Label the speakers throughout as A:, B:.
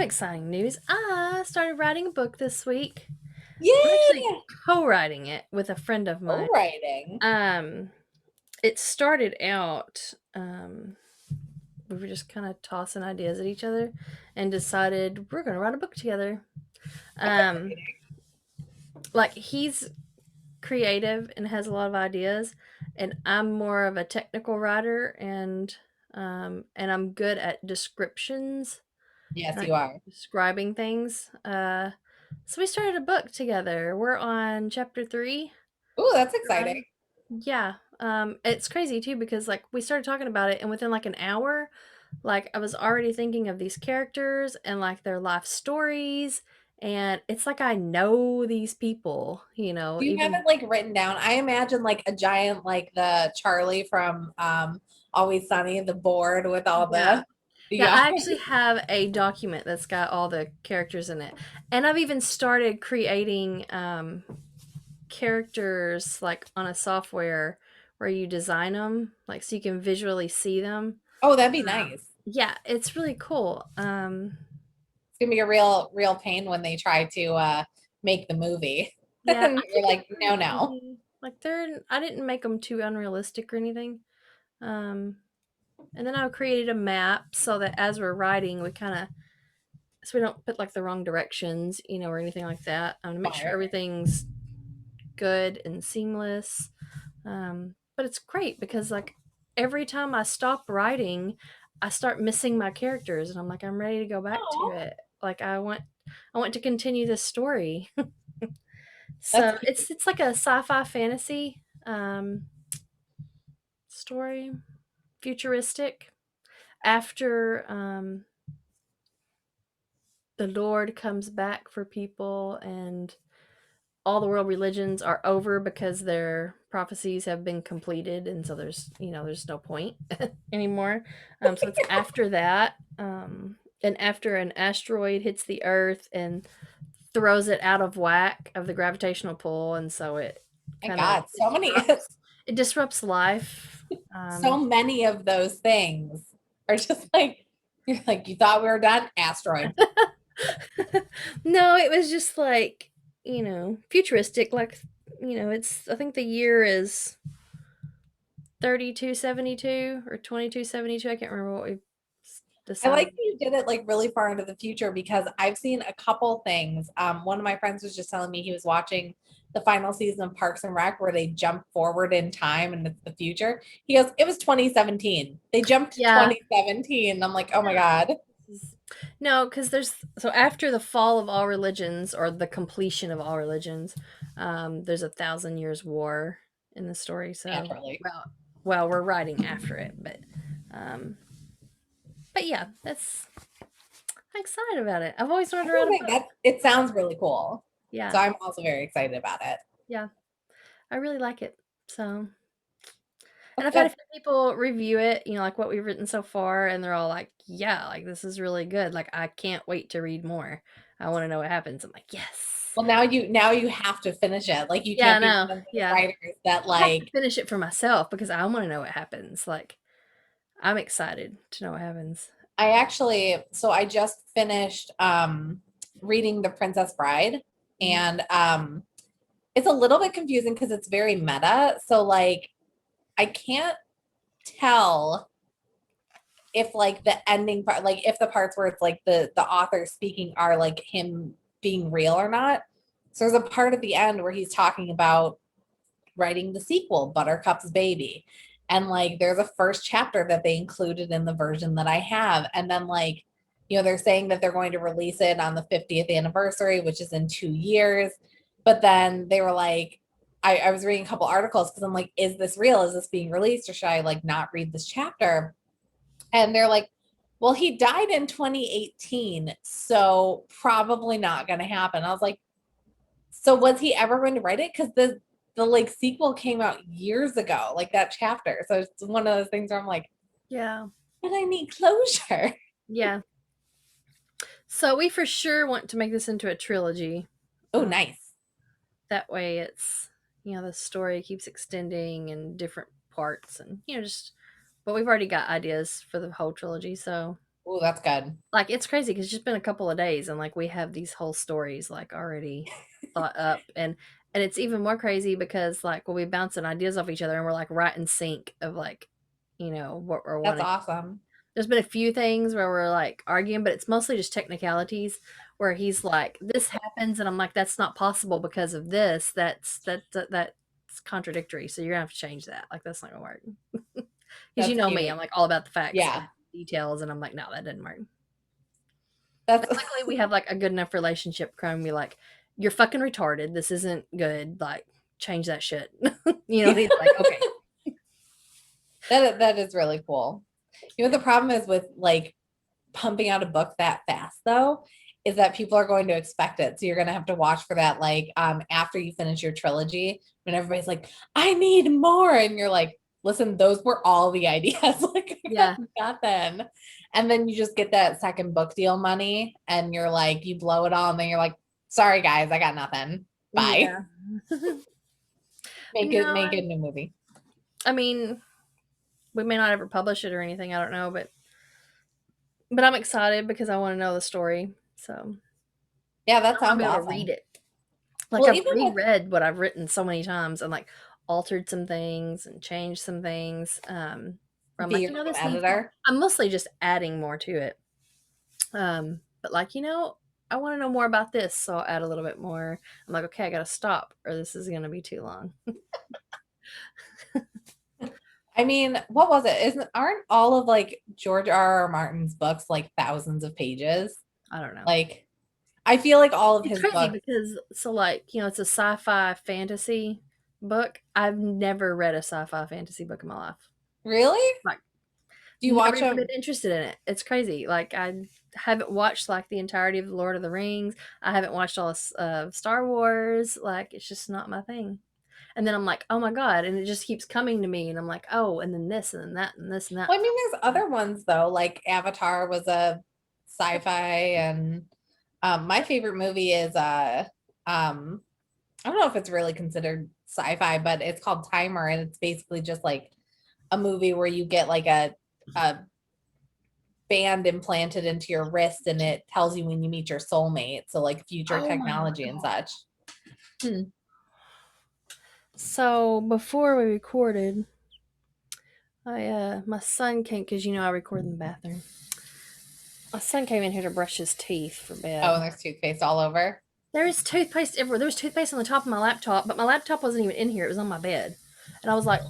A: exciting news. I started writing a book this week. I'm actually
B: Yay!
A: co-writing it with a friend of mine.
B: Co-writing.
A: Um, it started out, we were just kind of tossing ideas at each other and decided we're going to write a book together.
B: That's
A: Um,
B: exciting.
A: like he's creative and has a lot of ideas, and I'm more of a technical writer, and I'm good at descriptions,
B: Yes,
A: like
B: you are.
A: describing things. So we started a book together. We're on chapter 3.
B: Ooh, that's exciting.
A: Um, yeah. It's crazy too because like we started talking about it, and within like an hour, like I was already thinking of these characters and like their life stories, and it's like I know these people,
B: Do you have
A: even
B: it like written down? I imagine like a giant, like the Charlie from Always Sunny, the board with all
A: yeah.
B: the
A: Yeah,
B: yeah.
A: I actually have a document that's got all the characters in it. And I've even started creating characters like on a software where you design them, like so you can visually see them.
B: Oh, that'd be nice.
A: Yeah, it's really cool.
B: It's gonna be a real pain when they try to make the movie.
A: Yeah,
B: And
A: I
B: you're
A: think they're
B: like, no,
A: pretty
B: no.
A: easy. Like I didn't make them too unrealistic or anything. Um, and then I created a map so that as we're writing, we kind of so we don't put like the wrong directions, or anything like that. To make sure
B: Smart.
A: everything's good and seamless. But it's great because like every time I stop writing, I start missing my characters, and I'm like, I'm ready to go back to
B: Oh,
A: it. Like I want to continue this story.
B: that's
A: So it's like a sci-fi fantasy story, futuristic. After the Lord comes back for people, and all the world religions are over because their prophecies have been completed, and so there's no point anymore. So it's after that, and after an asteroid hits the Earth and throws it out of whack of the gravitational pull, and so it
B: my
A: kind of
B: God, so many
A: disrupts life.
B: so many of those things are just like you're like you thought we were done asteroid.
A: No, it was just like futuristic. Like it's I think the year is 3272 or 2272. I can't remember what we
B: I like
A: decided.
B: that you did it like really far into the future because I've seen a couple things. One of my friends was just telling me he was watching the final season of Parks and Rec where they jump forward in time and it's the future. He goes, it was 2017. They jumped to
A: Yeah.
B: 2017. I'm like, oh my God.
A: No, because so after the fall of all religions or the completion of all religions, there's 1,000 years war in the story. So,
B: Naturally.
A: well, we're writing after it, um, but yeah, I'm excited about it. I've always wanted
B: I
A: to write
B: was
A: a
B: like,
A: book.
B: that it sounds really cool. So
A: Yeah,
B: I'm also very excited about it.
A: yeah, I really like it. So, and
B: That's
A: I've had a
B: good.
A: few people review it, like what we've written so far, and they're all like, "Yeah, like this is really good. Like I can't wait to read more. I want to know what happens." I'm like, "Yes."
B: Well, now you have to finish it. Like you
A: Yeah,
B: can't
A: I
B: be
A: know.
B: one of those
A: Yeah.
B: writers that
A: I have to
B: like
A: finish it for myself because I want to know what happens. Like I'm excited to know what happens.
B: I actually, so I just finished reading The Princess Bride,
A: Mhm.
B: and it's a little bit confusing because it's very meta. So like I can't tell if like the ending part, like if the parts where it's like the author speaking are like him being real or not. So there's a part at the end where he's talking about writing the sequel, Buttercup's Baby. And like there's a first chapter that they included in the version that I have. And then like, they're saying that they're going to release it on the 50th anniversary, which is in 2 years. But then they were like, I was reading a couple articles because I'm like, is this real? Is this being released? Or should I like not read this chapter? And they're like, well, he died in 2018, so probably not going to happen. I was like, so was he ever going to write it? Because the like sequel came out years ago, like that chapter. So it's one of those things where I'm like,
A: Yeah.
B: but I need closure.
A: Yeah. So we for sure want to make this into a trilogy.
B: Oh,
A: Uh,
B: nice.
A: that way it's, the story keeps extending in different parts and, just, but we've already got ideas for the whole trilogy. So,
B: Oh, that's good.
A: Like, it's crazy because it's just been a couple of days and, like, we have these whole stories, like, already thought up, and it's even more crazy because, like, we'll be bouncing ideas off each other and we're, like, right in sync of, like, what we're
B: That's
A: wanting.
B: awesome.
A: There's been a few things where we're, like, arguing, but it's mostly just technicalities where he's like, "This happens," and I'm like, "That's not possible because of this. That's contradictory, so you're gonna have to change that. Like, that's not gonna work." Because you
B: That's
A: know me,
B: cute.
A: I'm, like, all about the facts and
B: Yeah.
A: details, and I'm like, "No, that didn't work."
B: That's
A: Luckily, we have, like, a good enough relationship, Chrome, be like, "You're fucking retarded. This isn't good. Like, change that shit." And he's like, "Okay."
B: that is really cool. You know what the problem is with like pumping out a book that fast though, is that people are going to expect it. So you're gonna have to watch for that like after you finish your trilogy, when everybody's like, I need more, and you're like, listen, those were all the ideas. Like I got
A: Yeah.
B: nothing. And then you just get that second book deal money and you're like, you blow it all, and then you're like, sorry guys, I got nothing. Bye.
A: Yeah.
B: Make it
A: No,
B: make it a new movie.
A: I mean, we may not ever publish it or anything, I don't know, but I'm excited because I wanna know the story, so
B: Yeah, that
A: I wanna
B: sounds
A: be able to read
B: awesome.
A: it. Like,
B: Well,
A: I've
B: even with
A: reread what I've written so many times and, like, altered some things and changed some things, where I'm
B: be
A: like,
B: your own
A: "This needs more."
B: editor.
A: I'm mostly just adding more to it, but, like, I wanna know more about this, so I'll add a little bit more. I'm like, "Okay, I gotta stop or this is gonna be too long."
B: I mean, what was it? Isn't aren't all of like George R. R. Martin's books like thousands of pages?
A: I don't know.
B: Like, I feel like all of
A: It's
B: his
A: crazy
B: books.
A: because like, it's a sci-fi fantasy book. I've never read a sci-fi fantasy book in my life.
B: Really?
A: Like,
B: Do you
A: never
B: watch
A: even been
B: them?
A: interested in it. It's crazy. Like, I haven't watched like the entirety of the Lord of the Rings. I haven't watched all of Star Wars. Like, it's just not my thing. And then I'm like, oh my god, and it just keeps coming to me, and I'm like, oh, and then this, and then that, and this, and that.
B: Well, I mean, there's other ones though. Like Avatar was a sci-fi, and my favorite movie is I don't know if it's really considered sci-fi, but it's called Timer, and it's basically just like a movie where you get like a band implanted into your wrist and it tells you when you meet your soulmate. So like future
A: Oh my
B: technology and
A: god.
B: such. Hmm.
A: So before we recorded, my son came because I record in the bathroom. My son came in here to brush his teeth for
B: Oh,
A: bed.
B: and there's toothpaste all over.
A: There is toothpaste everywhere. There was toothpaste on the top of my laptop, but my laptop wasn't even in here. It was on my bed. And I was like,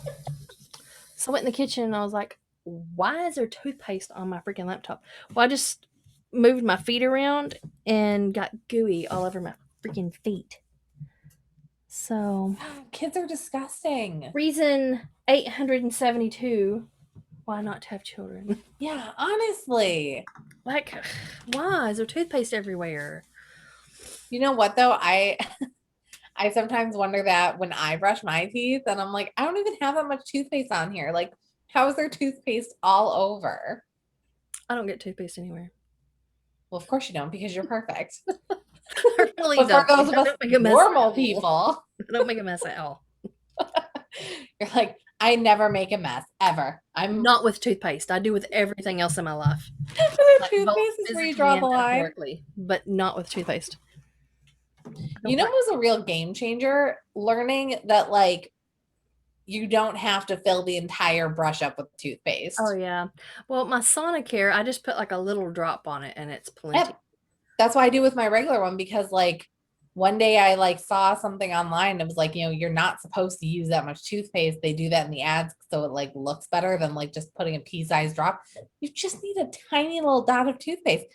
A: so I went in the kitchen and I was like, why is there toothpaste on my freaking laptop? Well, I just moved my feet around and got gooey all over my freaking feet. So,
B: Kids are disgusting.
A: reason 872 why not to have children?
B: Yeah, honestly.
A: Like, why is there toothpaste everywhere?
B: You know what though? I sometimes wonder that when I brush my teeth and I'm like, I don't even have that much toothpaste on here. Like, how is there toothpaste all over?
A: I don't get toothpaste anywhere.
B: Well, of course you don't because you're perfect.
A: I really
B: But for
A: don't.
B: those
A: Like,
B: of
A: I
B: us
A: don't make a mess at
B: normal
A: all.
B: people,
A: I don't make a mess at all.
B: you're like, I never make a mess ever. I'm
A: Not with toothpaste. I do with everything else in my life,
B: the
A: like both
B: toothpaste is where you
A: physically
B: draw the
A: and
B: line.
A: metaphorically, but not with toothpaste.
B: You
A: Don't
B: know what was a real game changer? Learning that like you don't have to fill the entire brush up with
A: Oh
B: toothpaste.
A: yeah. Well, my Sonicare, I just put like a little drop on it and it's plenty.
B: Yep. That's why I do with my regular one because like one day I like saw something online. It was like, you're not supposed to use that much toothpaste. They do that in the ads so it like looks better than like just putting a pea-sized drop. You just need a tiny little dot of toothpaste.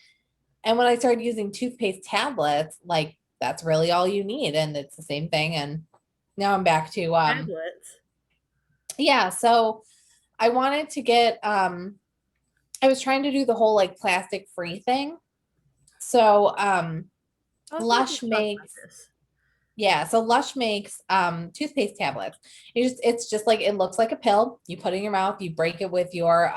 B: And when I started using toothpaste tablets, like that's really all you need. And it's the same thing. And now I'm back to
A: Tablets.
B: yeah, so I wanted to get I was trying to do the whole like plastic free thing. So
A: Oh, I feel like we've
B: Lush
A: talked about
B: makes
A: this.
B: yeah, so Lush makes toothpaste tablets. It's just like it looks like a pill. You put it in your mouth, you break it with your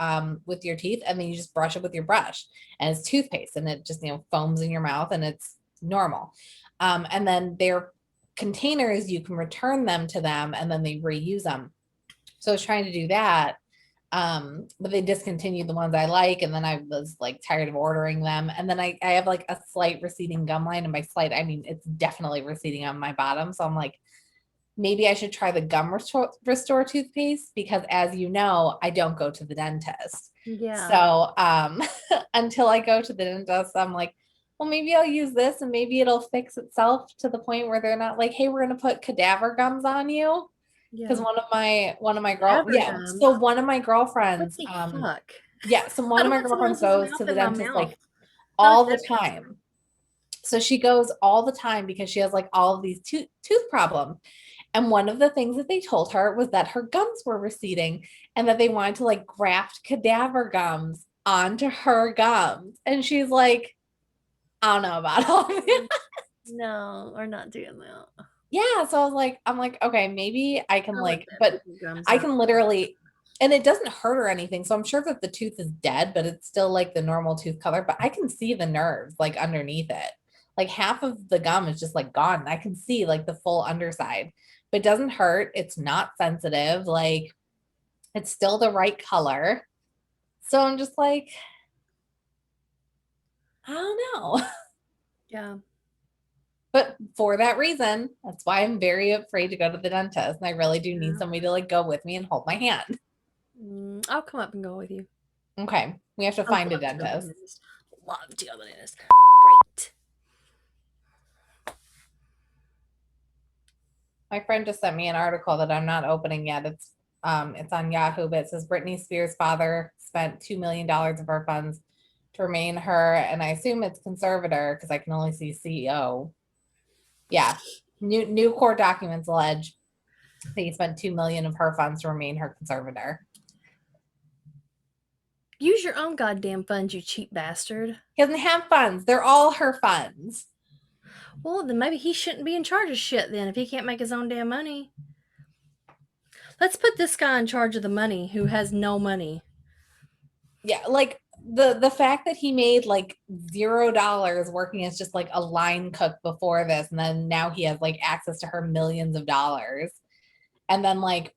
B: teeth, and then you just brush it with your brush. And it's toothpaste and it just foams in your mouth and it's normal. And then their containers, you can return them to them and then they reuse them. So I was trying to do that. But they discontinued the ones I like, and then I was like tired of ordering them. And then I have like a slight receding gum line, and by slight I mean it's definitely receding on my bottom. So I'm like, maybe I should try the restore toothpaste, because as you know, I don't go to the dentist.
A: Yeah.
B: So until I go to the dentist, I'm like, well, maybe I'll use this and maybe it'll fix itself to the point where they're not like, hey, we're gonna put cadaver gums on you. Because
A: Yeah.
B: one of my
A: Cadaver
B: yeah,
A: gum.
B: so one of my
A: What
B: girlfriends,
A: the fuck?
B: yeah, so
A: I
B: one of
A: don't
B: my
A: want someone
B: girlfriends
A: else's
B: goes to
A: mouth
B: the
A: in my
B: dentist like
A: mouth. Not a
B: all the
A: dentist.
B: time. So she goes all the time because she has like all of these tooth problems. And one of the things that they told her was that her gums were receding and that they wanted to like graft cadaver gums onto her gums. And she's like, I don't know about all of it.
A: No, we're not doing that.
B: Yeah. So I'm like, okay, maybe I can
A: I'll let
B: like,
A: that
B: but
A: people's gums
B: I
A: out.
B: can literally, and it doesn't hurt or anything. So I'm sure that the tooth is dead, but it's still like the normal tooth color. But I can see the nerves like underneath it. Like half of the gum is just like gone. I can see like the full underside, but it doesn't hurt. It's not sensitive. Like it's still the right color. So I'm just like, I don't know.
A: Yeah.
B: But for that reason, that's why I'm very afraid to go to the dentist. And I really do need
A: Yeah.
B: somebody to like go with me and hold my hand.
A: I'll come up and go with you.
B: Okay. We have to
A: I
B: find a
A: love to go to the
B: dentist.
A: dentist. Love to go to the dentist. Great.
B: My friend just sent me an article that I'm not opening yet. It's on Yahoo, but it says Britney Spears' father spent $2 million of her funds to remain her, and I assume it's conservator because I can only see CEO. Yeah. New court documents allege that he spent 2 million of her funds to remain her conservator.
A: Use your own goddamn funds, you cheap bastard.
B: He doesn't have funds. They're all her funds.
A: Well, then maybe he shouldn't be in charge of shit then if he can't make his own damn money. Let's put this guy in charge of the money who has no money.
B: Yeah, like the fact that he made like $0 working as just like a line cook before this, and then now he has like access to her millions of dollars. And then like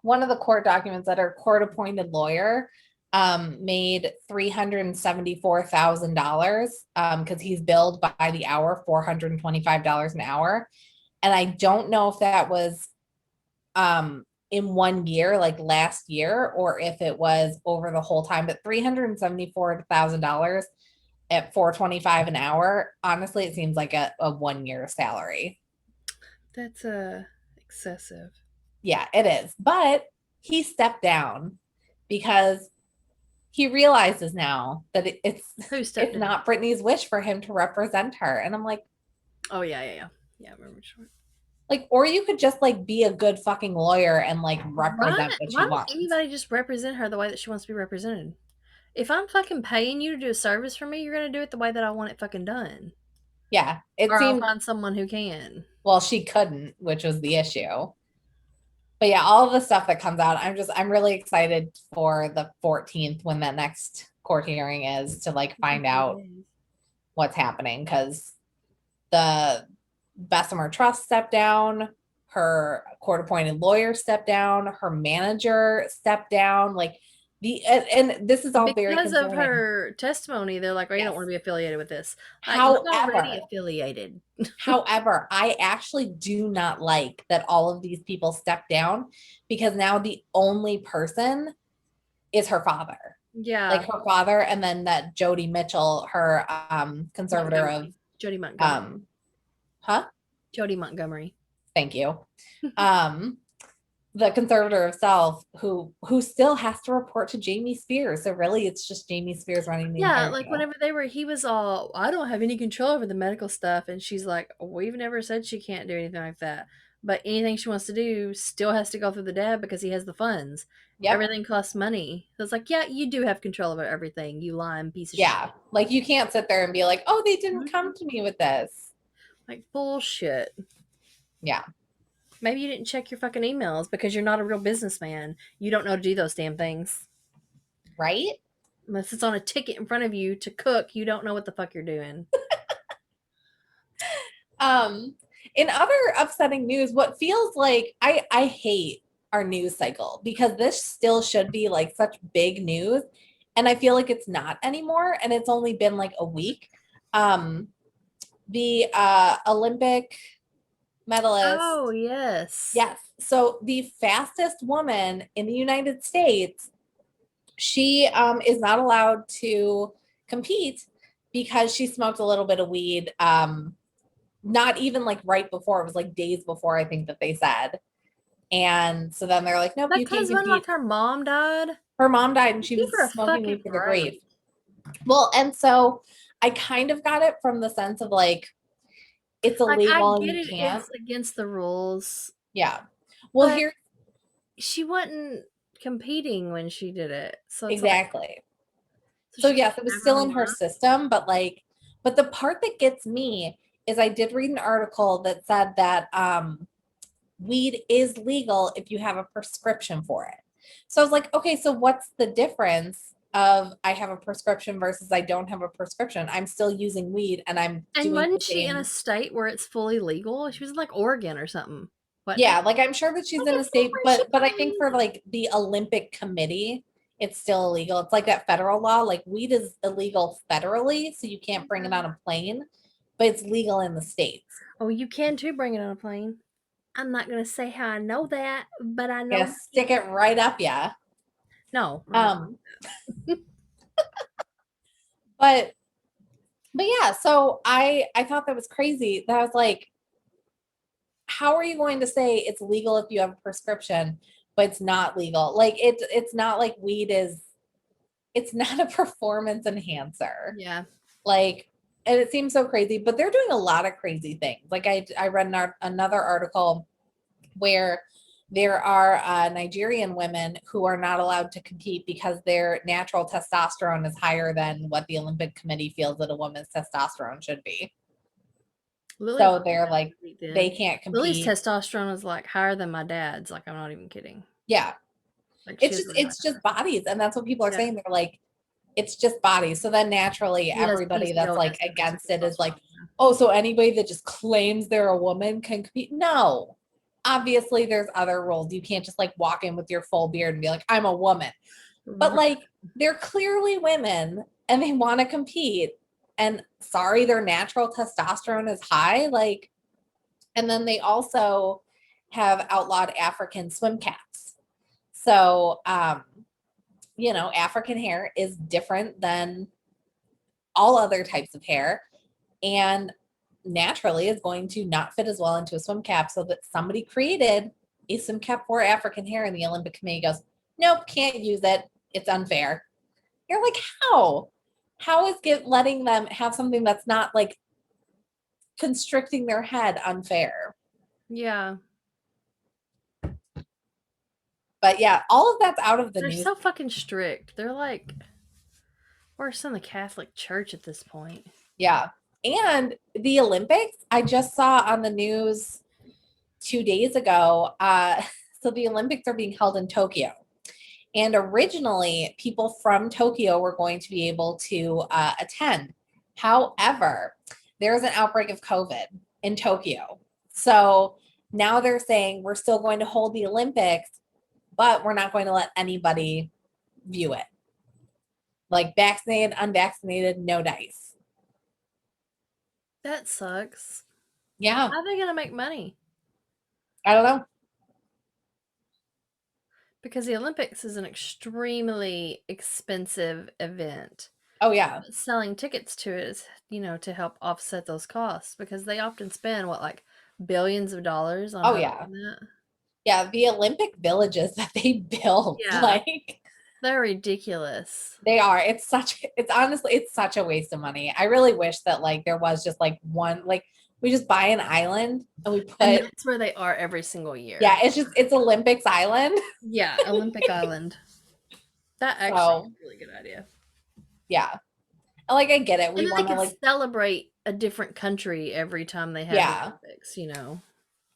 B: one of the court documents that her court appointed lawyer made $374,000 because he's billed by the hour, $425 an hour. And I don't know if that was in 1 year, like last year, or if it was over the whole time, but $374,000 at 425 an hour. Honestly, it seems like a 1 year salary.
A: That's excessive.
B: Yeah, it is. But he stepped down because he realizes now that
A: Who stepped
B: it's
A: down?
B: not Britney's wish for him to represent her. And I'm
A: Oh yeah, yeah, yeah. Yeah, I remember.
B: like, or you could just like be a good fucking lawyer and like
A: Why?
B: represent what
A: Why
B: she
A: don't
B: wants.
A: anybody just represent her the way that she wants to be represented? If I'm fucking paying you to do a service for me, you're gonna do it the way that I want it fucking done,
B: Yeah, it
A: or I'll
B: seemed,
A: find someone who can.
B: well, she couldn't, which was the issue. But yeah, all of the stuff that comes out, I'm really excited for the 14th when that next court hearing is to like find out what's happening, because the Bessemer Trust stepped down, her court appointed lawyer stepped down, her manager stepped down. Like and this is all very
A: Because of
B: concerning.
A: her testimony, they're like, "Oh, you don't
B: Yes.
A: want to be affiliated with this." You're already
B: However,
A: affiliated.
B: However, I actually do not like that all of these people step down, because now the only person is her father. Like
A: Yeah,
B: her father, and then that Jody Mitchell, her conservator of
A: Montgomery, Jody Montgomery,
B: um huh?
A: Jody Montgomery.
B: Thank you. Um the conservator of self, who still has to report to Jamie Spears. So really it's just Jamie Spears running the
A: Yeah,
B: entire
A: like
B: show.
A: whenever he was all, I don't have any control over the medical stuff, and she's like, we've never said she can't do anything like that, but anything she wants to do still has to go through the dad because he has the funds.
B: Yep.
A: Everything costs money. So it's like, yeah, you do have control over everything, you lying piece of shit.
B: Yeah. Like you can't sit there and be like, oh, they didn't
A: Mhm.
B: come to me with this.
A: Like bullshit.
B: Yeah.
A: Maybe you didn't check your fucking emails because you're not a real businessman. You don't know to do those damn things.
B: Right?
A: Unless it's on a ticket in front of you to cook, you don't know what the fuck you're doing.
B: In other upsetting news, what feels like I hate our news cycle because this still should be like such big news. And I feel like it's not anymore. And it's only been like a week. Um, the Olympic medalist,
A: Oh, yes.
B: yes. So the fastest woman in the United States, she is not allowed to compete because she smoked a little bit of weed. Not even like right before, it was like days before, I think that they said. And so then they're like, nope,
A: That
B: you can't
A: cause when,
B: compete.
A: like, her mom died?
B: Her mom died and she
A: Give
B: was
A: her a
B: smoking
A: fucking
B: weed for the grave.
A: break.
B: Well, and so I kind of got it from the sense of like, it's
A: Like, I
B: illegal and
A: get
B: you
A: it,
B: can't.
A: it's against the rules,
B: Yeah. Well,
A: but
B: here,
A: she wasn't competing when she did it, so it's like
B: exactly.
A: so
B: So
A: she
B: yes,
A: can't
B: it was
A: have her
B: still
A: own
B: in her
A: life?
B: system, but like, but the part that gets me is I did read an article that said that weed is legal if you have a prescription for it. So I was like, okay, so what's the difference of I have a prescription versus I don't have a prescription? I'm still using weed and I'm
A: And
B: doing the
A: wasn't she in a
B: same.
A: state where it's fully legal? She was in, like, Oregon or something, wasn't
B: Yeah,
A: it?
B: like I'm sure that she's
A: Like,
B: in a
A: it's like,
B: state,
A: where's she
B: but I think
A: probably
B: for like the Olympic Committee, it's still illegal. It's like that federal law. Like weed is illegal federally, so you can't bring it on a plane, but it's legal in the states.
A: Oh, you can too bring it on a plane. I'm not gonna say how I know that, but I
B: Yeah,
A: know you
B: stick it right up, yeah.
A: no, I'm not.
B: Um, but yeah, so I thought that was crazy. That I was like, how are you going to say it's legal if you have a prescription, but it's not legal? Like it's not like weed is it's not a performance enhancer.
A: Yeah.
B: Like, and it seems so crazy, but they're doing a lot of crazy things. Like I read another article where there are Nigerian women who are not allowed to compete because their natural testosterone is higher than what the Olympic Committee feels that a woman's testosterone should be.
A: Lily's
B: So they're like, they
A: then.
B: can't
A: Lily's
B: compete.
A: testosterone is, like, higher than my dad's, like, I'm not even kidding.
B: Yeah.
A: Like, she
B: It's
A: has
B: just,
A: really high
B: it's just
A: testosterone.
B: bodies. And that's what people are
A: Yeah.
B: saying. They're like, it's just bodies. So then naturally,
A: She has
B: everybody that's like
A: PCOS and has
B: against it is like,
A: testosterone, yeah.
B: oh, so anybody that just claims they're a woman can compete. No, obviously there's other rules. You can't just like walk in with your full beard and be like, I'm a woman. But
A: R
B: like, they're clearly women and they want to compete. And sorry, their natural testosterone is high. Like, and then they also have outlawed African swim caps. So, African hair is different than all other types of hair and naturally is going to not fit as well into a swim cap. So that somebody created a swim cap for African hair and the Olympic Committee goes, nope, can't use it. It's unfair. You're like, how? How is letting them have something that's not like constricting their head unfair?
A: Yeah.
B: But yeah, all of that's out of the
A: They're
B: news.
A: so fucking strict. They're, like, worse than the Catholic Church at this point.
B: Yeah. And the Olympics, I just saw on the news 2 days ago. So the Olympics are being held in Tokyo. And originally, people from Tokyo were going to be able to attend. However, there's an outbreak of COVID in Tokyo. So now they're saying we're still going to hold the Olympics, but we're not going to let anybody view it. Like vaccinated, unvaccinated, no dice.
A: That sucks.
B: Yeah,
A: How are they gonna make money?
B: I don't know.
A: Because the Olympics is an extremely expensive event.
B: Oh, yeah.
A: Selling tickets to it is, to help offset those costs because they often spend what, like, billions of dollars on
B: Oh, yeah.
A: hosting that.
B: Yeah, the Olympic villages that they built,
A: Yeah,
B: like
A: they're ridiculous.
B: they are. It's honestly, it's such a waste of money. I really wish that like there was just like one, like we just buy an island and we
A: And
B: put,
A: that's where they are every single year.
B: yeah, it's Olympics Island.
A: Yeah, Olympic Island. That actually is
B: So
A: a really good idea.
B: yeah, and like I get it.
A: And
B: We
A: then they
B: want to
A: could
B: like,
A: celebrate a different country every time they have the
B: yeah,
A: Olympics.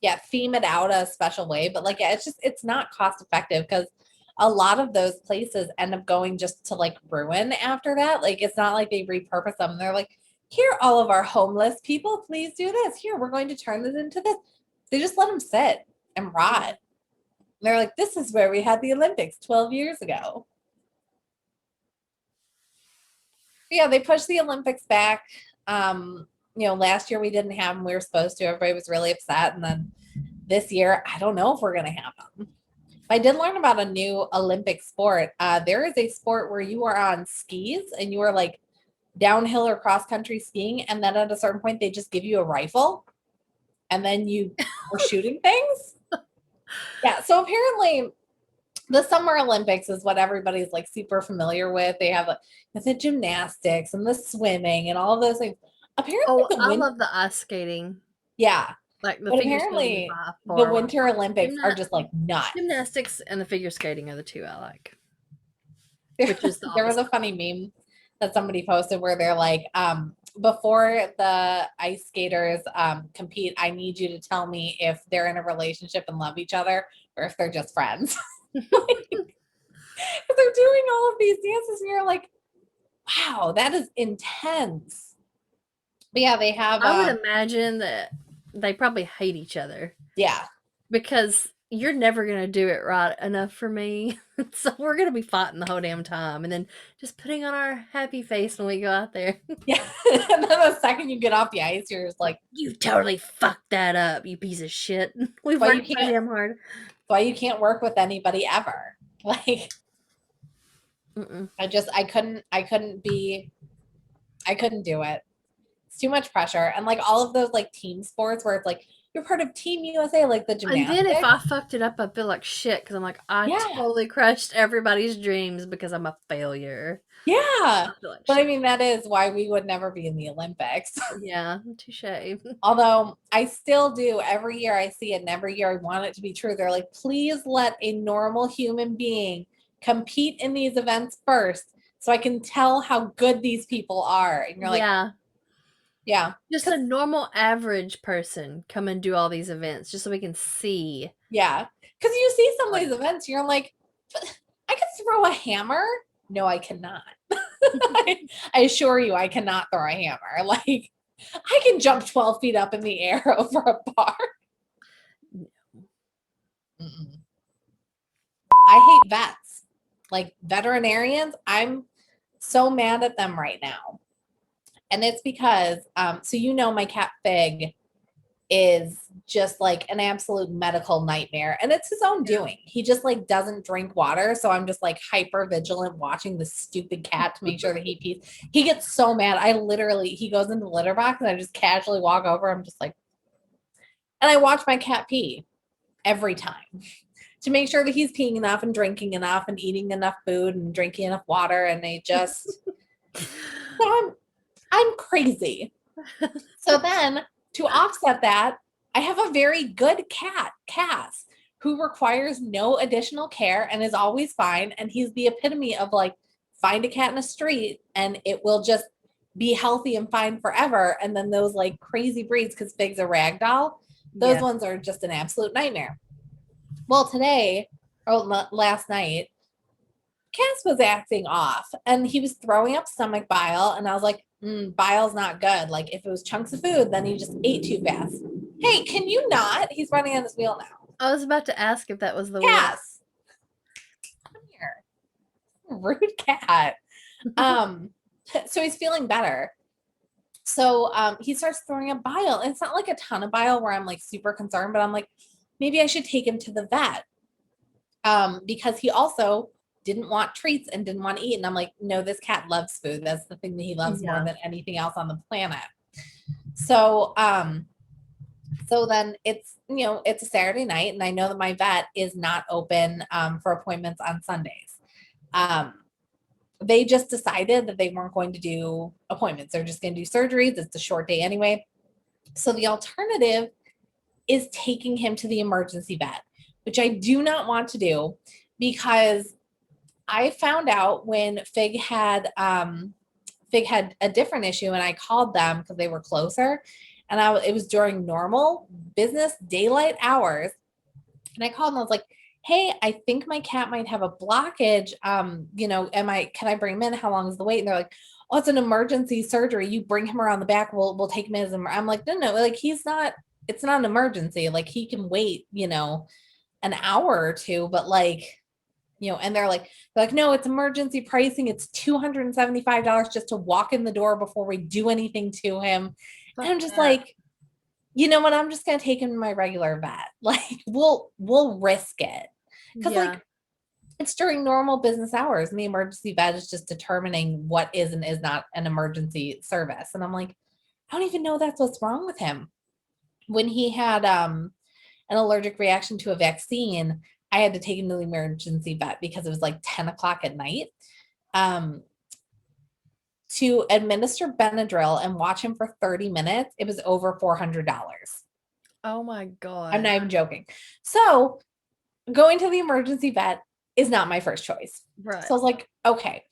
B: yeah, theme it out a special way. But like, yeah, it's not cost effective because a lot of those places end up going just to like ruin after that. Like it's not like they repurpose them. They're like, here, all of our homeless people, please do this. Here, we're going to turn this into this. They just let them sit and
A: Yeah.
B: rot. they're like, this is where we had the Olympics 12 years ago. Yeah, they pushed the Olympics back. Last year we didn't have them. We were supposed to. Everybody was really upset. And then this year, I don't know if we're going to have them. I did learn about a new Olympic sport. There is a sport where you are on skis and you are like downhill or cross country skiing. And then at a certain point, they just give you a rifle and then you are shooting things. Yeah. So apparently, the Summer Olympics is what everybody's like super familiar with. They have the gymnastics and the swimming and all of those things. Apparently,
A: Oh, I love the ice skating,
B: yeah,
A: like the
B: but
A: figure skating
B: apparently
A: by
B: the
A: far.
B: Winter Olympics are
A: Gymna-
B: just like nuts.
A: Gymnastics and the figure skating are the two I like,
B: There,
A: which is the
B: there was
A: opposite.
B: a funny meme that somebody posted where they're like, before the ice skaters compete, I need you to tell me if they're in a relationship and love each other or if they're just friends. Like, they're doing all of these dances and you're like, wow, that is intense. But yeah, they have
A: I would imagine that they probably hate each other
B: yeah.
A: because you're never gonna do it right enough for me. So we're gonna be fighting the whole damn time and then just putting on our happy face when we go out there.
B: Yeah. And then the second you get off the ice, you're just like,
A: You totally fucked that up, you piece of shit. We've
B: why you
A: worked so
B: can't
A: damn hard.
B: why you can't work with anybody ever. Like
A: Mm-mm.
B: I couldn't do it. It's too much pressure. And like all of those like team sports where it's like you're part of Team USA, like the
A: And then if
B: gymnastics.
A: I fucked it up, I feel like shit because I'm like, I
B: Yeah.
A: totally crushed everybody's dreams because I'm a failure.
B: Yeah.
A: I feel like
B: But I
A: shit.
B: mean, that is why we would never be in the Olympics.
A: Yeah, touche.
B: Although I still do every year I see it and every year I want it to be true. They're like, please let a normal human being compete in these events first so I can tell how good these people are. And you're like,
A: Yeah,
B: yeah.
A: just a normal average person come and do all these events just so we can see.
B: Yeah. Because you see some of
A: Like,
B: these events, you're like, I could throw a hammer. No, I cannot. I assure you, I cannot throw a hammer. Like, I can jump 12 feet up in the air over a bar. Mm-mm. I hate vets, like veterinarians. I'm so mad at them right now. And it's because, so my cat Fig is just like an absolute medical nightmare and it's his own
A: yeah.
B: doing. He just like doesn't drink water. So I'm just like hyper vigilant watching this stupid cat to make sure that he pees. He gets so mad. He goes into the litter box and I just casually walk over. I'm just like, and I watch my cat pee every time to make sure that he's peeing enough and drinking enough and eating enough food and drinking enough water. And they just, so I'm crazy. So then to offset that, I have a very good cat, Cass, who requires no additional care and is always fine. And he's the epitome of like, find a cat in a street and it will just be healthy and fine forever. And then those like crazy breeds, because Fig's a rag doll, those
A: Yeah.
B: ones are just an absolute nightmare. Well, last night, Cass was acting off and he was throwing up stomach bile. And I was like, bile's not good. Like if it was chunks of food, then he just ate too fast. Hey, can you not? He's running on this wheel now.
A: I was about to ask if that was the wheel.
B: Cass, come here. Rude cat. So he's feeling better. So he starts throwing up bile. And it's not like a ton of bile where I'm like super concerned, but I'm like, maybe I should take him to the vet. Because he also didn't want treats and didn't want to eat. And I'm like, no, this cat loves food. That's the thing that he loves more
A: Yeah.
B: than anything else on the planet. So, so then it's a Saturday night, and I know that my vet is not open for appointments on Sundays. They just decided that they weren't going to do appointments. They're just going to do surgeries. It's a short day anyway. So the alternative is taking him to the emergency vet, which I do not want to do because I found out when Fig had a different issue and I called them because they were closer and it was during normal business daylight hours. And I called and I was like, hey, I think my cat might have a blockage. Can I bring him in? How long is the wait? And they're like, oh, it's an emergency surgery. You bring him around the back. We'll take him I'm like, no, like it's not an emergency. Like he can wait, an hour or two, but like, and they're like, no, it's emergency pricing. It's $275 just to walk in the door before we do anything to him. And
A: Fuck
B: I'm just
A: that.
B: like, you know what? I'm just gonna take him to my regular vet. Like, we'll risk it. Cause
A: Yeah.
B: like it's during normal business hours, and the emergency vet is just determining what is and is not an emergency service. And I'm like, I don't even know that's what's wrong with him. When he had an allergic reaction to a vaccine, I had to take him to the emergency vet because it was like 10 o'clock at night. Um, to administer Benadryl and watch him for 30 minutes, it was over $400.
A: Oh my
B: I'm
A: god.
B: not even joking. So going to the emergency vet is not my first choice.
A: Right.
B: So I was like, okay,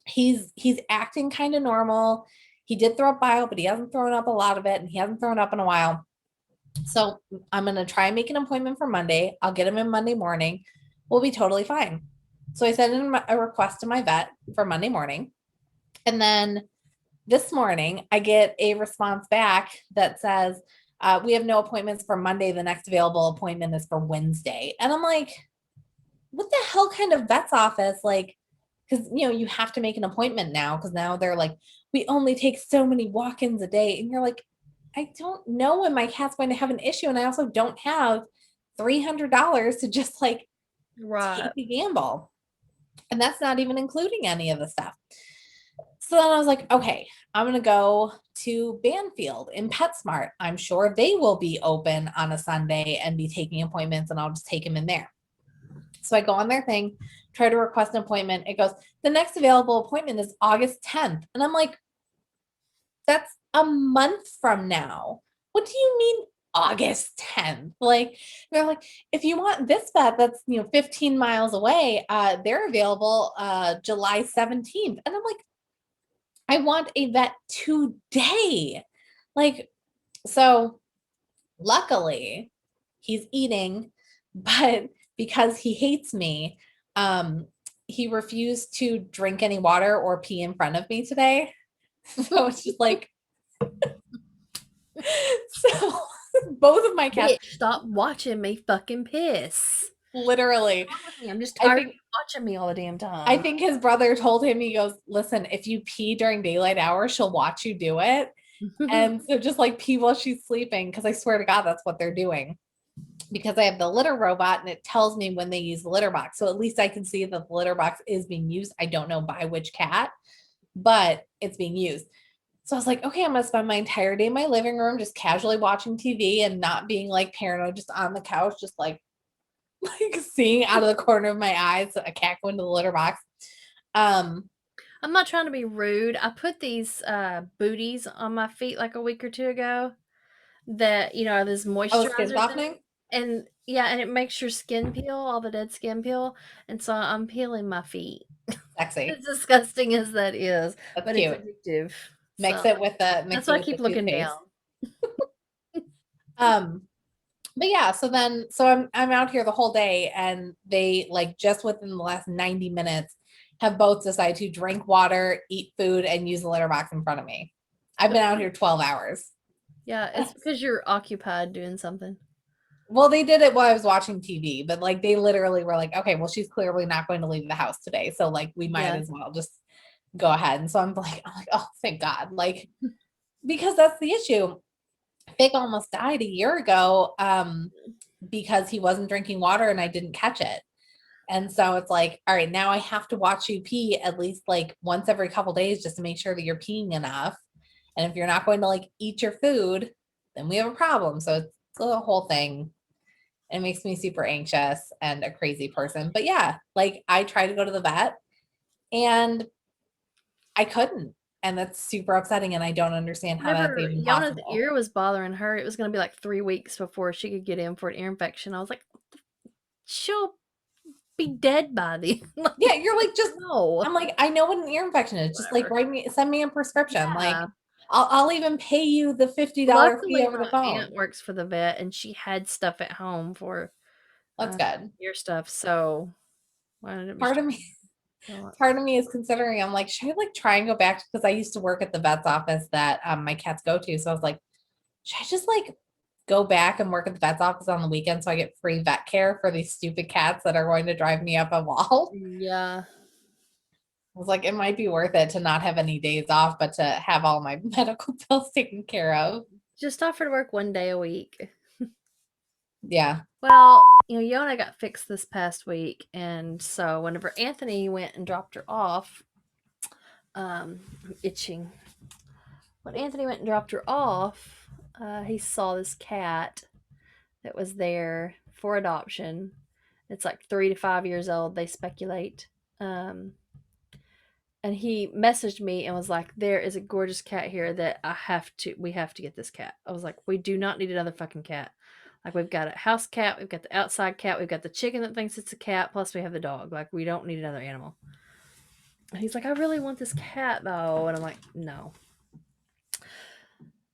B: he's acting kind of normal. He did throw up bile, but he hasn't thrown up a lot of it, and he hasn't thrown up in a while. So I'm gonna try and make an appointment for Monday. I'll get him in Monday morning. We'll be totally fine. So I sent in a request to my vet for Monday morning. And then this morning, I get a response back that says, we have no appointments for Monday. The next available appointment is for Wednesday. And I'm like, what the hell kind of vet's office? Like, because, you have to make an appointment now because now they're like, we only take so many walk ins a day. And you're like, I don't know when my cat's going to have an issue. And I also don't have $300 to just like
A: Right.
B: take a gamble. And that's not even including any of the stuff. So then I was like, okay, I'm going to go to Banfield in PetSmart. I'm sure they will be open on a Sunday and be taking appointments, and I'll just take him in there. So I go on their thing, try to request an appointment. It goes, the next available appointment is August 10th. And I'm like, that's a month from now. What do you mean August 10th? Like, they're like, if you want this vet that's 15 miles away, they're available July 17th. And I'm like, I want a vet today. Like, so luckily he's eating, but because he hates me, he refused to drink any water or pee in front of me today. So it's just like, so both of my cats,
A: Bitch, stop watching me fucking piss.
B: literally,
A: What's wrong with me? I'm just
B: I
A: tired of
B: think
A: you watching me all the damn
B: I
A: time.
B: think his brother told him, he goes, listen, if you pee during daylight hours, she'll watch you do it. And so just like pee while she's sleeping, because I swear to God, that's what they're doing. Because I have the litter robot and it tells me when they use the litter box. So at least I can see that the litter box is being used. I don't know by which cat, but it's being used. So I was like, okay, I'm going to spend my entire day in my living room just casually watching TV and not being like paranoid, just on the couch, just like seeing out of the corner of my eyes a cat go into the litter box. Um,
A: I'm not trying to be rude. I put these booties on my feet like a week or two ago that, are this
B: oh, skin
A: moisturizer thing.
B: softening.
A: And yeah, and it makes your skin peel, all the dead skin peel. And so I'm peeling my feet.
B: Sexy.
A: As disgusting as that is,
B: That's
A: but it's
B: cute.
A: addictive.
B: Mix
A: So
B: it with the
A: that's
B: mix it
A: why I
B: with the
A: keep looking down.
B: toothpaste. Um, but yeah, so I'm out here the whole day, and they like just within the last 90 minutes have both decided to drink water, eat food, and use the litter box in front of me. I've been out here 12 hours.
A: Yeah, it's because you're occupied doing something.
B: Well, they did it while I was watching TV, but like they literally were like, okay, well, she's clearly not going to leave the house today. So like we might
A: Yeah.
B: as well just go ahead. And so I'm like, oh, thank God. Like, because that's the issue. Fig almost died a year ago because he wasn't drinking water and I didn't catch it. And so it's like, all right, now I have to watch you pee at least like once every couple days just to make sure that you're peeing enough. And if you're not going to like eat your food, then we have a problem. So it's the whole thing. It makes me super anxious and a crazy person. But yeah, like I tried to go to the vet and I couldn't. And that's super upsetting. And I don't understand how that's
A: Whenever
B: even
A: Yona's
B: possible.
A: ear was bothering her, it was going to be like 3 weeks before she could get in for an ear infection. I was like, she'll be dead by then.
B: Yeah,
A: Like,
B: you're like, just,
A: no.
B: I'm like, I know what an ear infection is. Just like
A: Whatever.
B: send me a prescription. Like,
A: Yeah.
B: I'll even pay you the $50 fee
A: Luckily,
B: over the
A: my
B: phone.
A: aunt works for the vet, and she had stuff at home for
B: That's good.
A: ear stuff. So I didn't be
B: Part of
A: stressed
B: me,
A: out.
B: part of me is considering, I'm like, should I like try and go back? Because I used to work at the vet's office that my cats go to. So I was like, should I just like go back and work at the vet's office on the weekend so I get free vet care for these stupid cats that are going to drive me up a wall.
A: Yeah.
B: I was like, it might be worth it to not have any days off, but to have all my medical bills taken care of.
A: Just offer to work 1 day a week.
B: Yeah.
A: Well, Yona got fixed this past week, and so whenever Anthony went and dropped her off, I'm itching. When Anthony went and dropped her off, he saw this cat that was there for adoption. It's like 3 to 5 years old, they speculate. Um, and he messaged me and was like, "There is a gorgeous cat here that we have to get this cat." I was like, "We do not need another fucking cat. Like, we've got a house cat, we've got the outside cat, we've got the chicken that thinks it's a cat, plus we have the dog. Like, we don't need another animal." And he's like, "I really want this cat though." And I'm like, "No."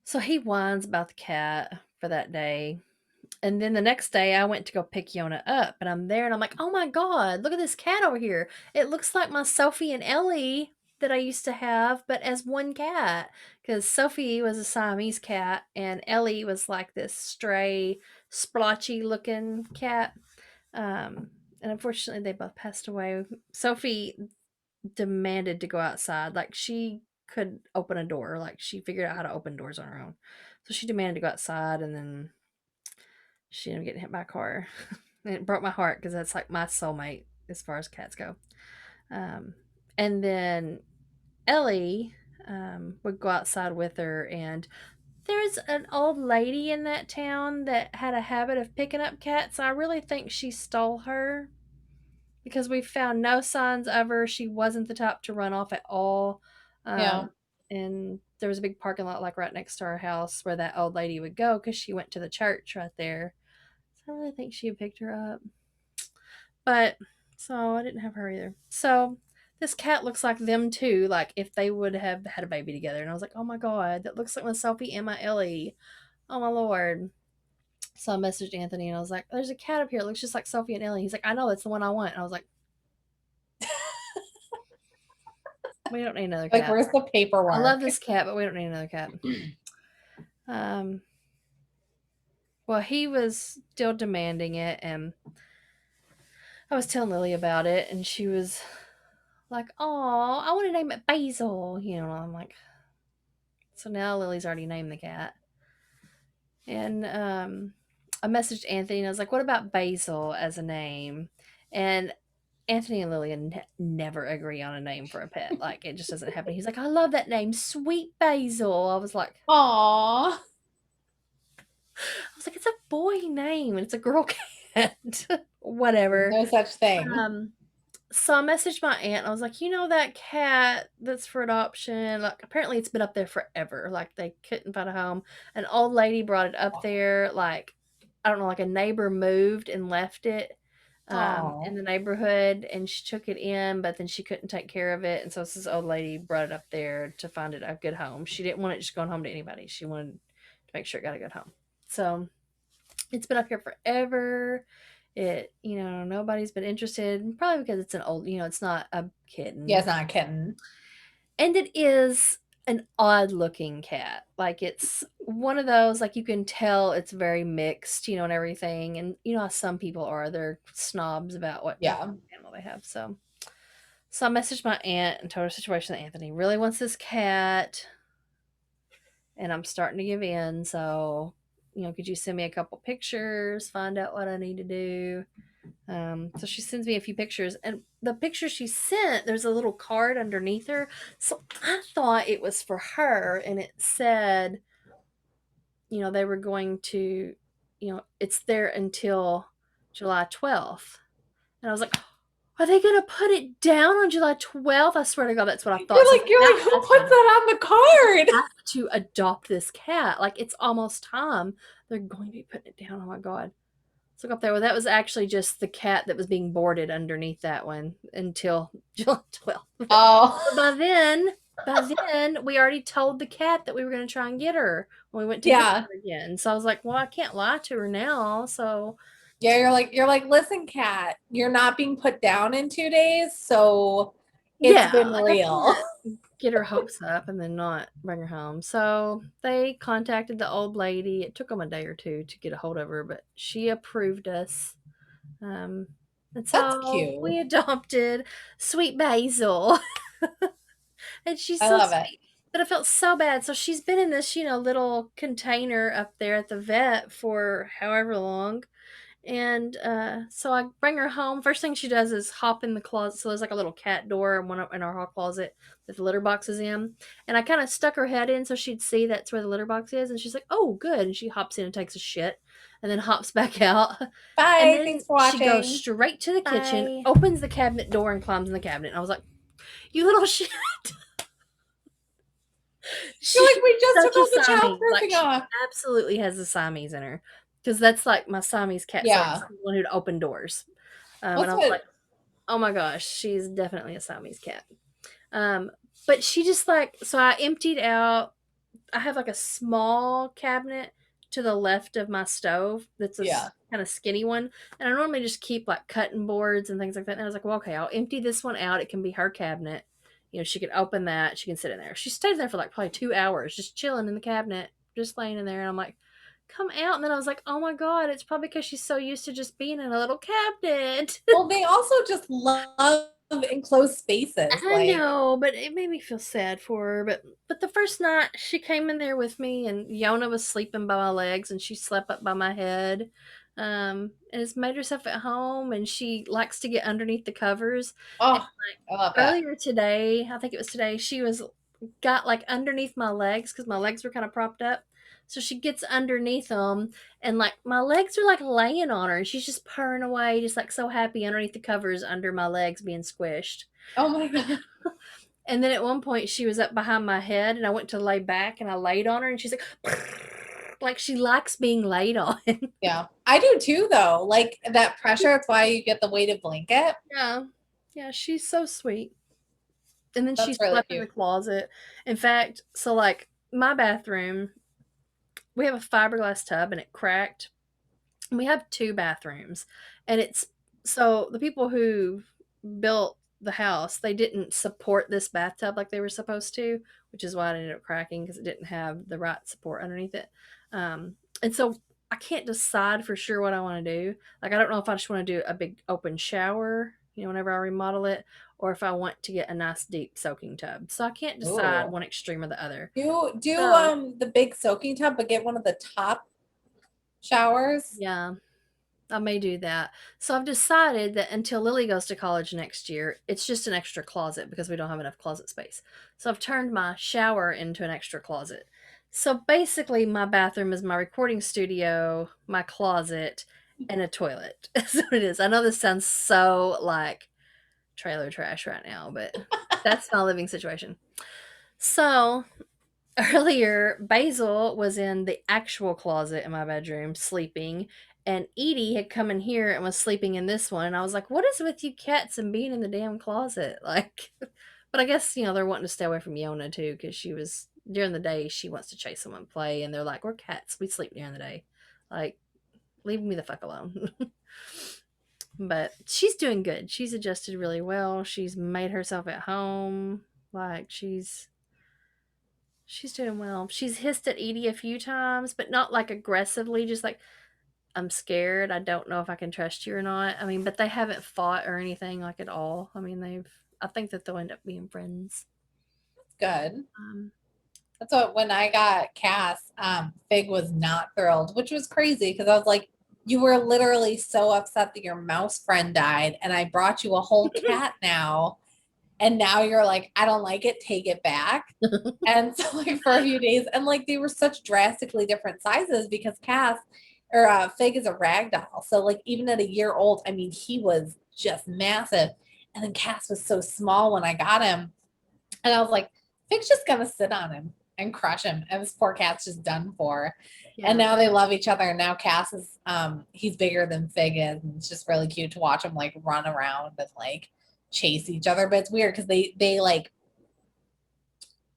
A: So he whines about the cat for that day. And then the next day, I went to go pick Yona up, and I'm there, and I'm like, "Oh my god, look at this cat over here! It looks like my Sophie and Ellie that I used to have, but as one cat." Because Sophie was a Siamese cat, and Ellie was like this stray, splotchy looking cat. And unfortunately, they both passed away. Sophie demanded to go outside, like she could open a door, like she figured out how to open doors on her own. So she demanded to go outside, and then she ended up getting hit by a car. And it broke my heart because that's like my soulmate as far as cats go. Um, and then Ellie would go outside with her, and there's an old lady in that town that had a habit of picking up cats. I really think she stole her because we found no signs of her. She wasn't the type to run off at all.
B: Yeah.
A: Um, and there was a big parking lot like right next to our house where that old lady would go because she went to the church right there. So I really think she had picked her up. But so I didn't have her either. So this cat looks like them too, like if they would have had a baby together. And I was like, "Oh my god, that looks like my Sophie and my Ellie. Oh my lord." So I messaged Anthony and I was like, "There's a cat up here. It looks just like Sophie and Ellie." He's like, "I know, that's the one I want." And I was like, "We don't need another
B: Like,
A: cat.
B: where's the
A: I love
B: paperwork?
A: this cat, but we don't need another cat." Um, well, he was still demanding it, and I was telling Lily about it, and she was like, "Oh, I want to name it Basil." I'm like, so now Lily's already named the cat. And I messaged Anthony and I was like, "What about Basil as a name?" And Anthony and Lily never agree on a name for a pet. Like, it just doesn't happen. He's like, "I love that name, Sweet Basil."
B: Aw.
A: I was like, "It's a boy name and it's a girl cat." Whatever.
B: No such thing.
A: Um, so I messaged my aunt and I was like, "That cat that's for adoption, like apparently it's been up there forever. Like they couldn't find a home. An old lady brought it up there, like I don't know, like a neighbor moved and left it in
B: Oh.
A: the neighborhood and she took it in, but then she couldn't take care of it. And so this old lady brought it up there to find it a good home. She didn't want it just going home to anybody. She wanted to make sure it got a good home. So it's been up here forever. Nobody's been interested, probably because it's an old, it's not a
B: Yeah,
A: kitten.
B: it's not a kitten.
A: And it is an odd looking cat. Like it's one of those, like you can tell it's very mixed, and everything. And you know how some people are, they're snobs about what type
B: Yeah.
A: of animal they have. So I messaged my aunt and told her situation that Anthony really wants this cat and I'm starting to give in. So, could you send me a couple pictures, find out what I need to do? So she sends me a few pictures, and the picture she sent, there's a little card underneath her. So I thought it was for her, and it said, they were going to, it's there until July 12th. And I was like, "Are they going to put it down on July 12th?" I swear to God, that's what I thought. So
B: You're like, who puts that on the card?
A: have to adopt this cat. Like it's almost time. They're going to be putting it down. Oh my god. So look up there. Well, that was actually just the cat that was being boarded underneath that one until July 12th.
B: Oh.
A: But by then, we already told the cat that we were going to try and get her when we went to visit
B: Yeah.
A: her again. So I was like, "Well, I can't lie to her now." So
B: Yeah, you're like, listen, cat, you're not being put down in 2 days, so it's
A: yeah,
B: been
A: like I
B: real.
A: can't get her hopes up and then not bring her home. So they contacted the old lady. It took them a day or two to get a hold of her, but she approved us. Um, and
B: That's
A: so
B: cute.
A: we adopted Sweet Basil. And she's
B: I
A: so
B: love it.
A: sweet. But I felt so bad. So she's been in this, little container up there at the vet for however long. And so I bring her home. First thing she does is hop in the closet. So there's like a little cat door in one in our hall closet that the litter box is in. And I kind of stuck her head in so she'd see that's where the litter box is. And she's like, "Oh, good." And she hops in and takes a shit, and then hops back out. And
B: Bye.
A: then
B: Thanks for
A: she goes
B: watching.
A: straight to the kitchen,
B: Bye.
A: opens the cabinet door, and climbs in the cabinet. And I was like, "You little shit."
B: You're
A: She's
B: like, we just
A: such
B: took
A: a
B: all the
A: Siamese. Like,
B: childproofing
A: she
B: off.
A: absolutely has a Siamese in her. Because that's like my Siamese cat
B: Yeah.
A: sex, the one who'd open doors. And
B: That's
A: I was
B: what,
A: like, oh my gosh, she's definitely a Siamese cat. Um, but she just like, so I emptied out, I have like a small cabinet to the left of my stove that's a
B: yeah.
A: kind of skinny one. And I normally just keep like cutting boards and things like that. And I was like, well, okay, I'll empty this one out. It can be her cabinet. She can open that. She can sit in there. She stayed there for like probably 2 hours, just chilling in the cabinet, just laying in there. And I'm like, come out. And then I was like, oh my God, it's probably because she's so used to just being in a little cabinet.
B: Well, they also just love enclosed spaces.
A: I
B: Like,
A: know, but it made me feel sad for her. But the first night she came in there with me, and Yona was sleeping by my legs, and she slept up by my head. And has made herself at home, and she likes to get underneath the covers. And
B: oh,
A: like
B: I love that.
A: earlier today, I think it was today, she was got like underneath my legs because my legs were kind of propped up. So she gets underneath them, and like my legs are like laying on her, and she's just purring away, just like so happy underneath the covers under my legs being squished.
B: Oh my God.
A: And then at one point she was up behind my head, and I went to lay back and I laid on her, and she's like like she likes being laid on.
B: Yeah. I do too, though. Like that pressure, it's why you get the weighted blanket.
A: Yeah. Yeah, she's so sweet. And then she
B: That's really
A: slept in the
B: cute.
A: closet. In fact, so like my bathroom, we have a fiberglass tub and it cracked. And we have two bathrooms. And it's so the people who built the house, they didn't support this bathtub like they were supposed to, which is why it ended up cracking because it didn't have the right support underneath it. And so I can't decide for sure what I want to do. Like I don't know if I just want to do a big open shower, whenever I remodel it, or if I want to get a nice deep soaking tub. So I can't decide
B: Ooh.
A: one extreme or the other.
B: Do
A: So
B: the big soaking tub, but get one of the top showers.
A: yeah, I may do that. So I've decided that until Lily goes to college next year, it's just an extra closet because we don't have enough closet space. So I've turned my shower into an extra closet. So basically, my bathroom is my recording studio, my closet, and a toilet. That's what it is. I know this sounds so like trailer trash right now, but that's my living situation. So earlier, Basil was in the actual closet in my bedroom sleeping, and Edie had come in here and was sleeping in this one. And I was like, "What is with you cats and being in the damn closet?" Like, but I guess they're wanting to stay away from Yona too because she was during the day she wants to chase someone, play, and they're like, "We're cats. We sleep during the day. Like, leave me the fuck alone." But she's doing good. She's adjusted really well. She's made herself at home. Like she's doing well. She's hissed at Edie a few times, but not like aggressively, just like, I'm scared. I don't know if I can trust you or not. I mean, but they haven't fought or anything like at all. I mean, I think that they'll end up being friends.
B: Good.
A: Um,
B: That's what when I got Cass, Fig was not thrilled, which was crazy because I was like, you were literally so upset that your mouse friend died, and I brought you a whole cat now, and now you're like, I don't like it, take it back. And so like for a few days, and like they were such drastically different sizes because Cass or Fig is a rag doll. So like even at a year old, I mean, he was just massive. And then Cass was so small when I got him. And I was like, Fig's just gonna sit on him and crush him. And this poor cat's just done for. And
A: yeah.
B: now they love each other. And now Cass is he's bigger than Fig is. And it's just really cute to watch them like run around and like chase each other. But it's weird because they like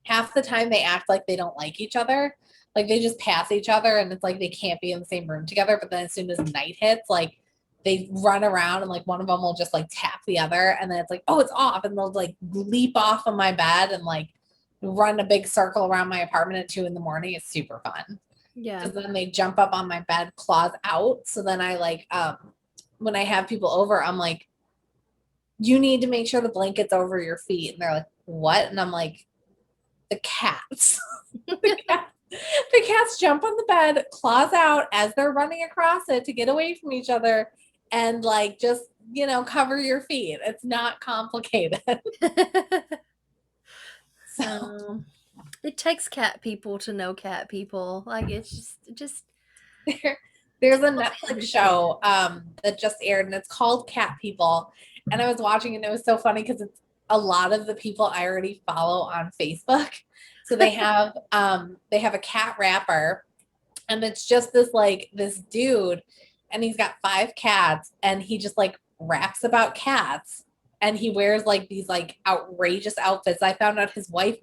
B: half the time they act like they don't like each other. Like they just pass each other and it's like they can't be in the same room together. But then as soon as night hits, like they run around and like one of them will just like tap the other and then it's like, oh, it's off. And they'll like leap off of my bed and like run a big circle around my apartment at 2 in the morning. It's super fun
A: Yeah.
B: because then they jump up on my bed, claws out. So then I like when I have people over, I'm like, you need to make sure the blanket's over your feet. And they're like, what? And I'm like, the cats. The cats jump on the bed, claws out as they're running across it to get away from each other, and like just cover your feet. It's not complicated. So
A: um, it takes cat people to know cat people. Like it's just
B: there, there's a
A: tickles me
B: Netflix
A: understand.
B: show that just aired, and it's called Cat People. And I was watching it, and it was so funny because it's a lot of the people I already follow on Facebook. So they have a cat rapper, and it's just this dude, and he's got 5 cats, and he just like raps about cats, and he wears like these like outrageous outfits. I found out his wife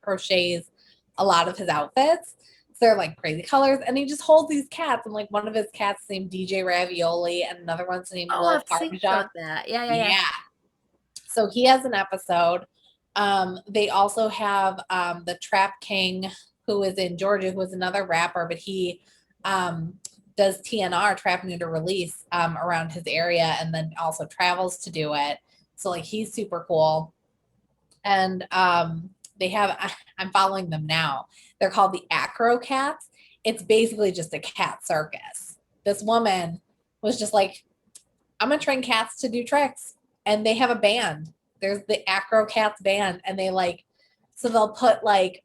B: crochets a lot of his outfits, so they're like crazy colors, and he just holds these cats, and like one of his cats is named DJ Ravioli, and another one's named
A: Oh,
B: Lil
A: I've seen some
B: Parmesan.
A: of that. Yeah, yeah, yeah.
B: Yeah, so he has an episode. They also have the Trap King, who is in Georgia, who is another rapper, but he um, does TNR, Trap New to Release, around his area, and then also travels to do it. So like he's super cool. And they have I'm following them now. They're called the Acro Cats. It's basically just a cat circus. This woman was just like, I'm gonna train cats to do tricks. And they have a band. There's the Acro Cats band, and so they'll put they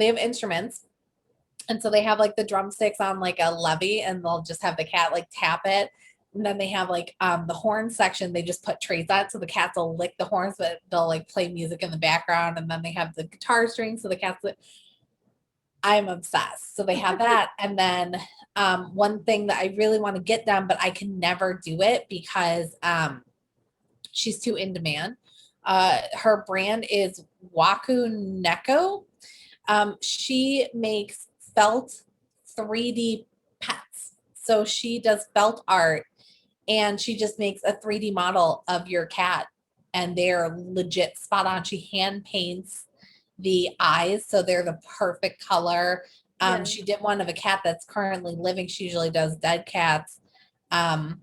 B: have instruments, and so they have like the drumsticks on like a levee, and they'll just have the cat like tap it. And then they have the horn section, they just put trays on it so the cats will lick the horns, but they'll like play music in the background. And then they have the guitar strings, so the cats I'm obsessed. So they have that. And then one thing that I really want to get done, but I can never do it because she's too in demand. Her brand is Waku Neko. She makes felt 3D pets. So she does felt art, and she just makes a 3D model of your cat, and they're legit spot on. She hand paints the eyes so they're the perfect color.
A: Yeah.
B: She did one of a cat that's currently living. She usually does dead cats um,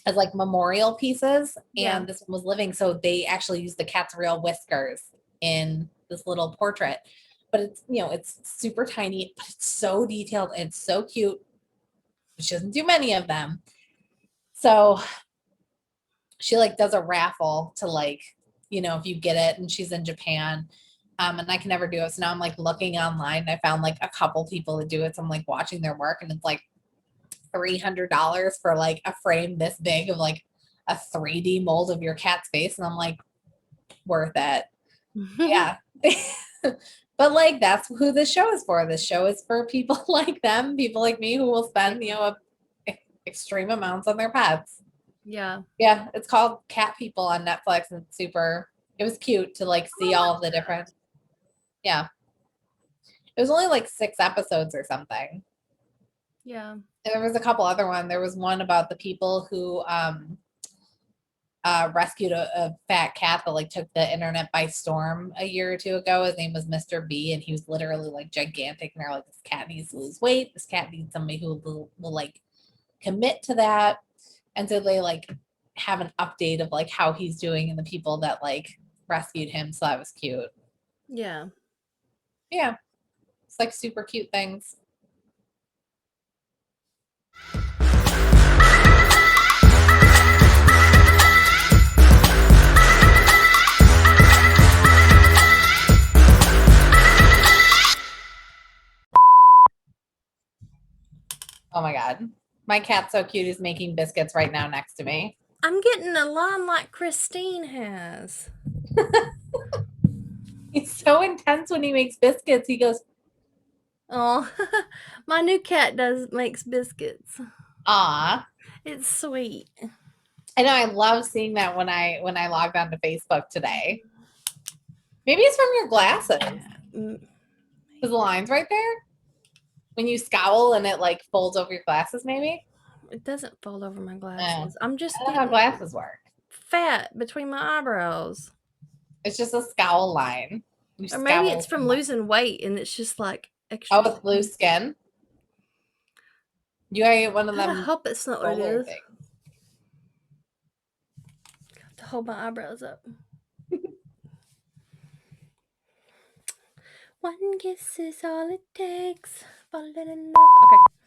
B: as like memorial pieces,
A: Yeah.
B: and this one was living, so they actually used the cat's real whiskers in this little portrait. But it's super tiny, but it's so detailed and it's so cute. She doesn't do many of them, so she like does a raffle to if you get it, and she's in Japan. And I can never do it. So now I'm like looking online. I found like a couple people that do it. So I'm like watching their work, and it's like $300 for like a frame this big of like a 3D mold of your cat's face. And I'm like, worth it. Yeah. But like that's who this show is for. This show is for people like them, people like me who will spend, extreme amounts on their pets.
A: Yeah.
B: Yeah, it's called Cat People on Netflix, and it was cute to like see
A: I'll
B: all
A: watch
B: of the
A: that.
B: different, yeah. It was only like 6 episodes or something.
A: Yeah.
B: And there was a couple other one. There was one about the people who rescued a fat cat that like took the internet by storm a year or two ago. His name was Mr. B, and he was literally like gigantic. And they're like, this cat needs to lose weight. This cat needs somebody who will like commit to that. And so they like have an update of like how he's doing and the people that like rescued him. So that was cute.
A: Yeah.
B: Yeah, it's like super cute things. Oh my god, my cat's so cute. He's making biscuits right now next to me.
A: I'm getting a line like Christine has.
B: He's so intense when he makes biscuits. He goes,
A: Oh, my new cat does makes biscuits.
B: "Ah."
A: It's sweet.
B: I know. I love seeing that when I logged onto Facebook today. Maybe it's from your glasses.
A: Mm,
B: Is the lines right there? When you scowl and it like folds over your glasses, maybe.
A: it doesn't fold over my
B: I
A: glasses. I'm just
B: don't know how
A: getting
B: glasses work.
A: fat between my eyebrows.
B: It's just a scowl line.
A: Or maybe it's from losing weight and it's just like extra.
B: Oh, with loose skin. You gotta get one of them.
A: I hope it's not what it is.
B: Things.
A: Got to hold my eyebrows up. One kiss is all it takes. Falling in love. Okay.